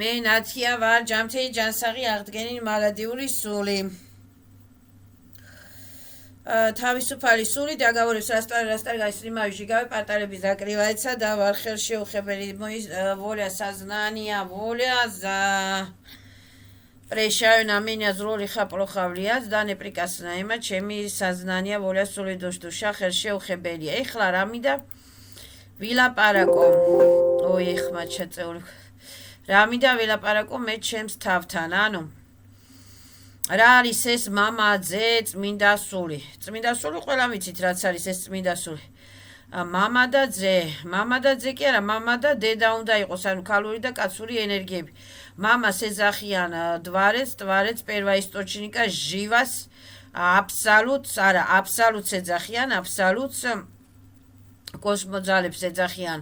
მე ნათია ვარ ჯამთელი ჯანსაღი აღდგენილი მალადიური სული თავისუფალი სული დაგավորებს რასტარ გაისრიმავი ჟიგავი პარტალების დაკრივაეცა და ვარ ხელშეუხებელი воля сознания воля за Прещаю на меня зло лиха плохавлиაც და неприкаснаема ჩემი сознание воля სული душа ხელშეუხებელია ეხლა რამიდა ვილაპარაკო ოი ეხმა ჩაწეული რამიდა ვილაპარაკო მე ჩემს თავთან ანუ რა არის ეს мама ძე წმინდა სული ყველა ვიცით რაც არის ეს წმინდა სული мама და ძე კი არა мама და დედა უნდა იყოს ანუ ქალური და კაცური ენერგიები мамას ეძახიან დვარец первоисточника живас абсолютს ეძახიან абсолютს კოსმოძალებს ეძახიან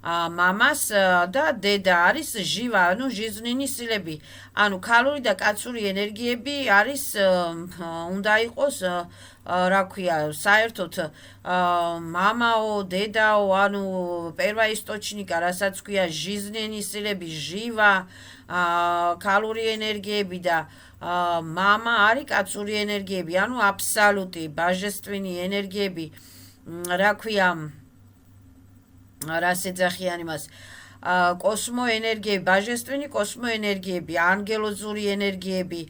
მამას და დედა არის ჟივა, ანუ ჟიზნინი სილები. ანუ ქალური და კაცური ენერგიები არის უნდა იყოს რა ქვია, საერთოდ მამაო, დედაო, ანუ პირველაისტოჩნიკა, რასაც ქვია ჟიზნინი სილები, ჟივა, ქალური ენერგიები და мама არის კაცური ენერგიები, ანუ აბსოლუტი, ბაჟესტვინი ენერგიები, რა ქვია რას ეძახიან იმას კოსმოენერგიები, ბაჟესტვინი კოსმოენერგიები, ანგელოზური ენერგიები,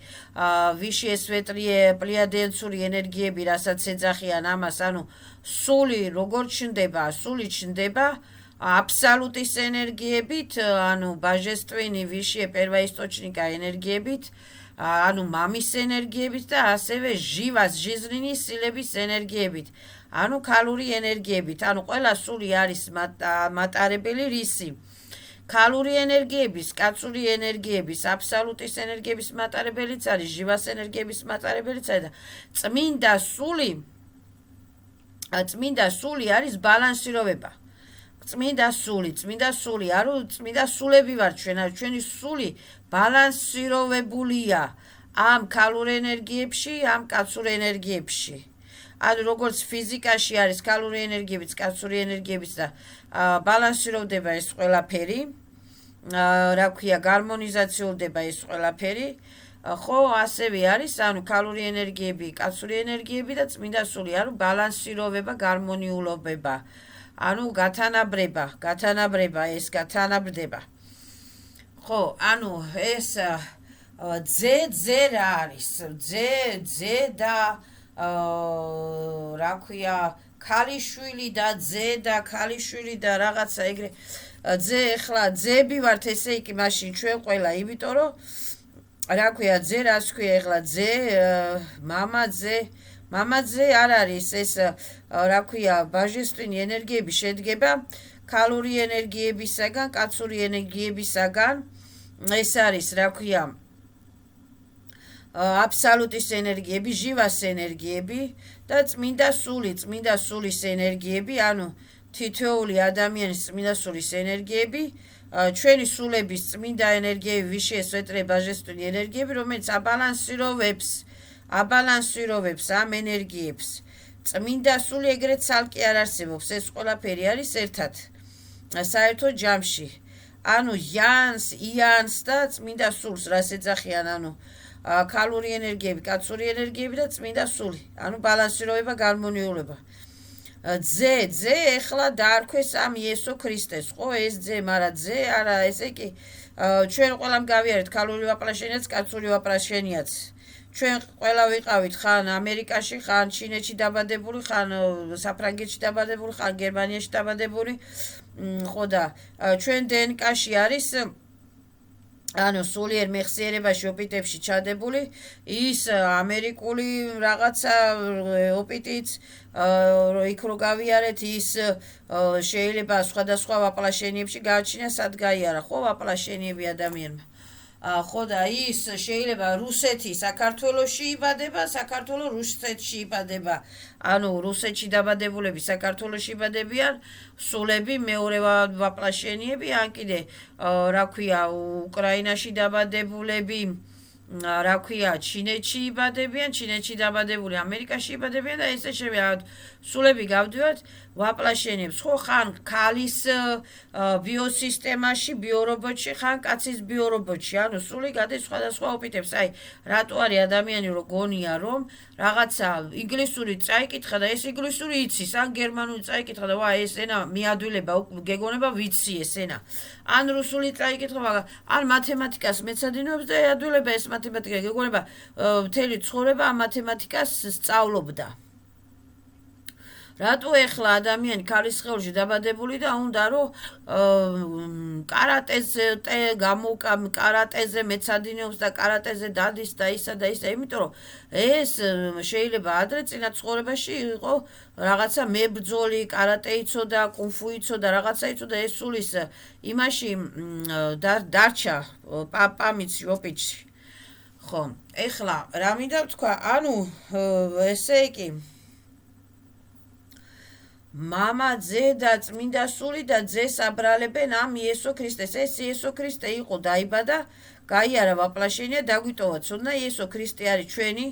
ვიში ესვეტრიე პლიადენცური ენერგიები, რასაც ეძახიან ამას, ანუ სული როგორ ჩნდება, სული ჩნდება აბსოლუტის ენერგიებით, ანუ ბაჟესტვინი ვიში პირველაისტოჩნიკა ენერგიებით, ანუ მამის ენერგიებით და ასევე ჟივას, ჟიზნინის სილების ენერგიებით. ანუ ქალური ენერგიებით, ანუ ყველა სული არის მატარებელი რისი. ქალური ენერგიების, კაცური ენერგიების, აბსოლუტის ენერგიების მატარებელიც არის, ჟივას ენერგიების მატარებელიც არის და წმინდა სული არის ბალანსირება. წმინდა სული, ანუ წმინდა სულები ვართ ჩვენ, ჩვენი სული ბალანსირებულია ამ ქალურ ენერგიებში, ამ კაცურ ენერგიებში. ანუ როგორც ფიზიკაში არის ქალური ენერგიებიც, კაცური ენერგიებიც და ბალანსირდება ეს ყველაფერი, რა ქვია, გარმონიზაციულდება ეს ყველაფერი, ხო, ასევე არის, ანუ ქალური ენერგიები, კაცური ენერგიები და წმინდა სული, ანუ ბალანსირება, გარმონიულობა, ანუ გათანაბრება, ეს გათანაბრდება. ხო, ანუ ეს ძე რა არის? ძე და რა ქვია ქალიშვილი და ძე და ქალიშვილი და რაღაცა ეგრე ძე ეხლა ძები ვართ ესე იგი მაშინ ჩვენ ყველა იმიტომ რომ რა ქვია ძე რას ქვია ეხლა ძე мама ძე არ არის ეს რა ქვია ბაჟესტვინი ენერგიები შედგება ქალური ენერგიებისაგან კაცური ენერგიებისაგან ეს არის რა ქვია აბსოლუტის ენერგიები, ჟივას ენერგიები და წმინდა სულის ენერგიები, ანუ თითოეული ადამიანის წმინდა სულის ენერგიები, ჩვენი სულების წმინდა ენერგიები, ვიში ესვეტრე ბაჟესტვინი ენერგიები, რომელიც აბალანსიროვებს ამ ენერგიებს. წმინდა სული ეგრეთ ცალკე არ არსებობს, ეს ყველაფერი არის ერთად. საერთოდ ჯამში. ანუ იანს და წმინდა სულს რას ეძახიან, ანუ ქალური ენერგიები, კაცური ენერგიები და წმინდა სული, ანუ ბალანსირება, გარმონიულობა. ძე ეხლა დაარქვეს ამ იესო ქრისტეს, ხო, ეს ძე, მაგრამ ძე არა, ესე კი ჩვენ ყველამ გავიარეთ ქალური ვაპრაშენიაც, კაცური ვაპრაშენიაც. ჩვენ ყველა ვიყავით ხან ამერიკაში, ხან ჩინეთში დაბადებული, ხან საფრანგეთში დაბადებული, ხან გერმანიაში დაბადებული, ხო და ჩვენ დნკ-ში არის ანუ სულიერ მეხსიერებაში ოპიტებში ჩადებული ის ამერიკული რაღაცა ოპიტიც იქ რო გავიარეთ ის შეიძლება სხვადასხვა ვაპლაშენიებში გააჩინა სად გაიარა ხო ვაპლაშენიები ადამიანმა ხო და ის შეიძლება რუსეთი საქართველოში იბადება საქართველო რუსეთში იბადება ანუ რუსეთში დაბადებულები საქართველოში იბადებიან სულები მეორე ვაპლაშენიები ან კიდე რა ქვია უკრაინაში დაბადებულები რა ქვია, ჩინეთში იბადებიან, ჩინეთში დაბადებული ამერიკაში იბადებიან და ესე შევიაროთ, სულები გავდივართ, ვაპლაშენებს, ხო, ხან ქალის ბიოსისტემაში, ბიორობოტში, ხან კაცის ბიორობოტში, ანუ სული გადის სხვადასხვა ოპიტებს, აი, რატო არის ადამიანი რო გონია, რომ რაღაცა ინგლისური წაიკითხა და ეს ინგლისური იცის, ან გერმანული წაიკითხა და ვა, ეს ენა მიადვილება, გეგონება ვიცი ეს ენა. ან რუსული წაიკითხა, ან მათემატიკას მეცადინეობს და ეადვილება ეს მათემატიკა, გეგონება მთელი ცხოვრება ამ მათემატიკას სწავლობდა. რატო ეხლა ადამიანი ქალის სხეულში დაბადებული და უნდა რომ კარატეზე მეცადინეობს და კარატეზე დადის და ისა და ისა, იმიტომ რომ ეს შეიძლება ადრე წინა ცხოვრებაში იყო რაღაცა მებრძოლი, კარატე იცოდა, კუნფუ იცოდა, რაღაცა იცოდა, ეს სულის იმაში დარჩა პამიცი, ოპიჩი. ხო, ეხლა რა მინდა ვთქვა, ანუ ესე იგი მამა, ძე და წმინდა სული და ძეს აბრალებენ ამ იესო ქრისტეს. ეს იესო ქრისტე იყო, დაიბადა, გაიარა, ვაპლაშენია, დაგვიტოვა ცოდნა, იესო ქრისტე არის ჩვენი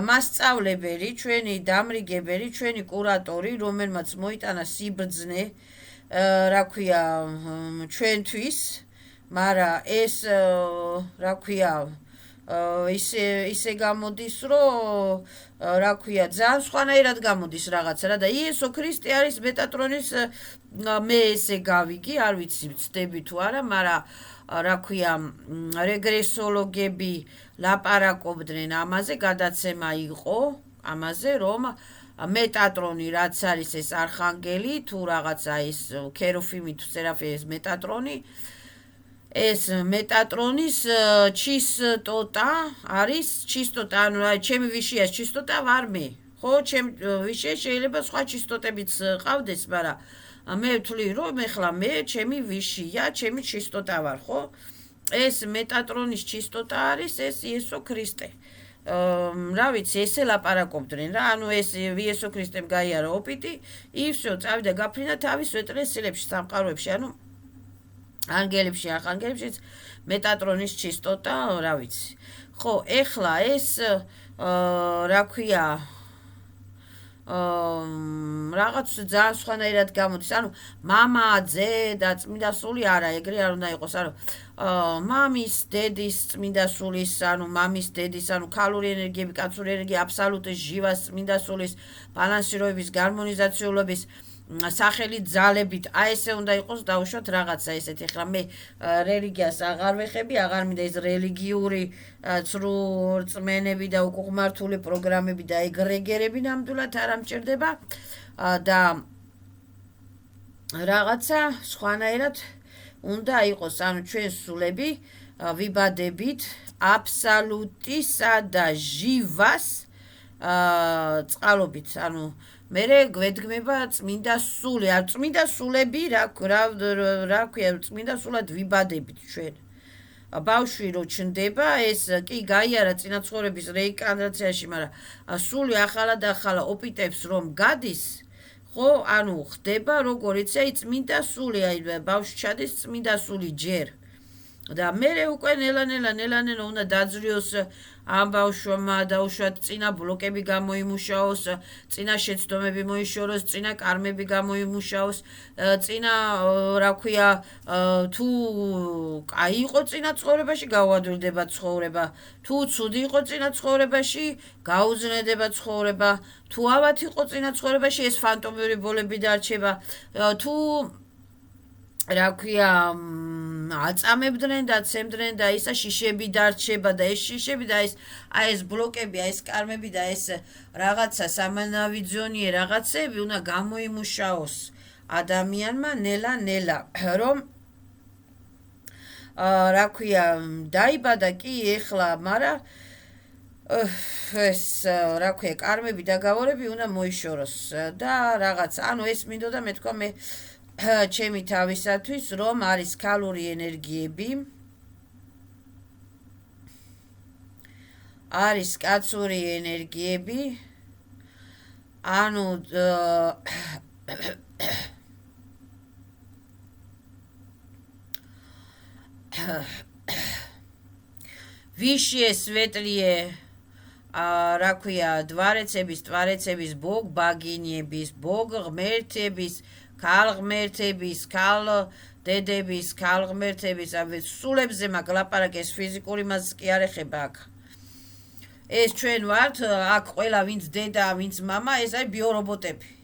მასწავლებელი, ჩვენი დამრიგებელი, ჩვენი კურატორი, რომელმაც მოიტანა სიბრძნე, რა ქვია, ჩვენთვის, მაგრამ ეს რა ქვია, ისე გამოდის, რომ რა ქვია, ძალიან სხვანაირად გამოდის რაღაცა რა და იესო ქრისტე არის მეტატრონის მე ესე გავიგი, არ ვიცი ვცდები თუ არა, მაგრამ რა ქვია, რეგრესოლოგები ლაპარაკობდნენ ამაზე, გადაცემა იყო ამაზე, რომ მეტატრონი რაც არის ეს არხანგელი თუ რაღაცა ის ქეროფიმი თუ სერაფიმი ეს მეტატრონი ეს მეტატრონის ჩისტოტა არის, ჩისტოტა, ანუ ჩემი ვიშია ჩისტოტა ვარ მე. ხო, ჩემ ვიშე შეიძლება სხვა ჩისტოტებიც ყავდეს, მაგრამ მე ვთვლი რომ ეხლა მე ჩემი ვიშია, ჩემი ჩისტოტა ვარ, ხო? ეს მეტატრონის ჩისტოტა არის ეს იესო ქრისტე. რა ვიცი, ესე ლაპარაკობდნენ რა, ანუ ეს იესო ქრისტემ გაიარა ოპიტი, ივსო წავიდა გაფრინდა თავის ვეტრესილებში, სამყაროებში, ანუ ანგელებში, არხანგელებშიც მეტატრონის ჩისტოტა, რა ვიცი. ხო, ეხლა ეს რა ქვია, რაღაც ძალიან სხვანაირად გამოდის. ანუ მამა, ძე და წმინდა სული არა, ეგრე არ უნდა იყოს. ანუ მამის, დედის, წმინდა სულის, ანუ მამის, დედის, ანუ ქალური ენერგიები, კაცური ენერგია, აბსოლუტის ჟივას, წმინდა სულის, ბალანსიროების, გარმონიზაციულობის სახელი ძალებით, აი ესე უნდა იყოს დავუშვათ რაღაცა ესეთი. ახლა მე რელიგიას აღარ ვეხები, აღარ მინდა ეს რელიგიური ცრუ რწმენები და უკუღმართული პროგრამები და ეგრეგერები ნამდვილად არ ამჭირდება და რაღაცა სხვანაირად უნდა იყოს, ანუ ჩვენ სულები ვიბადებით აბსოლუტისა და ჟივას წყალობით, ანუ მერე გვედგმება წმინდა სული, არ წმინდა სულები რა ქვია, წმინდა სულად ვიბადებით ჩვენ. ბავშვი რო ჩნდება, ეს კი გაიარა წინაცხოვრების რეინკარნაციაში, მაგრამ სული ახალად ახალა ოპიტებს რომ გადის, ხო, ანუ ხდება როგორიც აი წმინდა სული, აი ბავშვი ჩადის წმინდა სული ჯერ. და მერე უკვე ნელა-ნელა უნდა დაძრიოს ამ ბავშვმა, დაუშვათ წინა ბლოკები გამოიმუშაოს, წინა შეცდომები მოიშოროს, წინა კარმები გამოიმუშაოს, წინა რა ქვია, თუ კაი იყო წინა ცხოვრებაში, გაუადვილდება ცხოვრება, თუ ცუდი იყო წინა ცხოვრებაში, გაუძნედება ცხოვრება, თუ ავად იყო წინა ცხოვრებაში, ეს ფანტომური ბოლები დარჩება, თუ რა ქვია, აწამებდნენ და ცემდნენ და ისა შიშები დარჩება და ეს შიშები და ეს ბლოკები, ეს კარმები და ეს რაღაცა სამანავიძონიე რაღაცები უნდა გამოიმუშაოს ადამიანმა ნელა-ნელა, რომ რა ქვია, დაიბადა კი ეხლა, მაგრამ ეს რა ქვია, კარმები და გავორები უნდა მოიშოროს და რაღაცა, ანუ ეს მინდოდა მე თქვა მე ჩემი თავისათვის, რომ არის ქალური ენერგიები, არის კაცური ენერგიები, ანუ ვიშიე სვეტლიე რა ქვია დვარეცების ბოგ ბაგინიების ბოგ ღმერთების ქალ ღმერთების ქალ დედების ქალ ღმერთების სულებზე მაგ ლაპარაკი ეს ფიზიკური მასს კი არ ეხება აქ ეს ჩვენ ვართ აქ ყველა ვინც დედა ვინც მამა ეს არის ბიორობოტები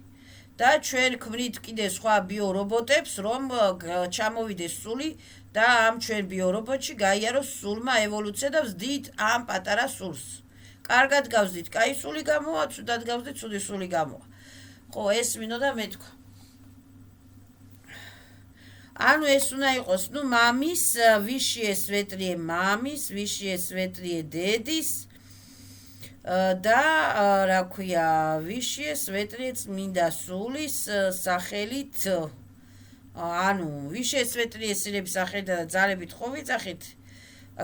და ჩვენ ქმნით კიდე სხვა ბიორობოტებს რომ ჩამოვიდეს სული და ამ ჩვენ ბიორობოტში გაიაროს სულმა ევოლუცია და ვზდით ამ პატარა სულს კარგად გავზდით კაი სული გამოვა ცუდად გავზდით ცუდი სული გამოვა ხო ეს მინდოდა მეთქვა ანუ ეს უნდა იყოს ნუ მამის ვიშიე სვეტლიე მამის ვიშიე სვეტლიე დედის და რა ქვია ვიშიე სვეტლიე წმინდა სულის სახელით ანუ ვიშიე სვეტლიე სილების სახელით და ძალებით ხო ვიძახით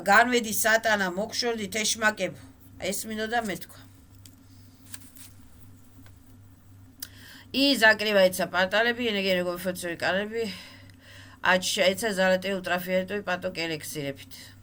განვედი სატანა მოგშორდით ეშმაკებო ეს მინდოდა მეთქვა и закрывается порталები ენერგიები ფოთოლი კანები აჩაიცა ზალატე ультрафиолетовый поток ელექსირებით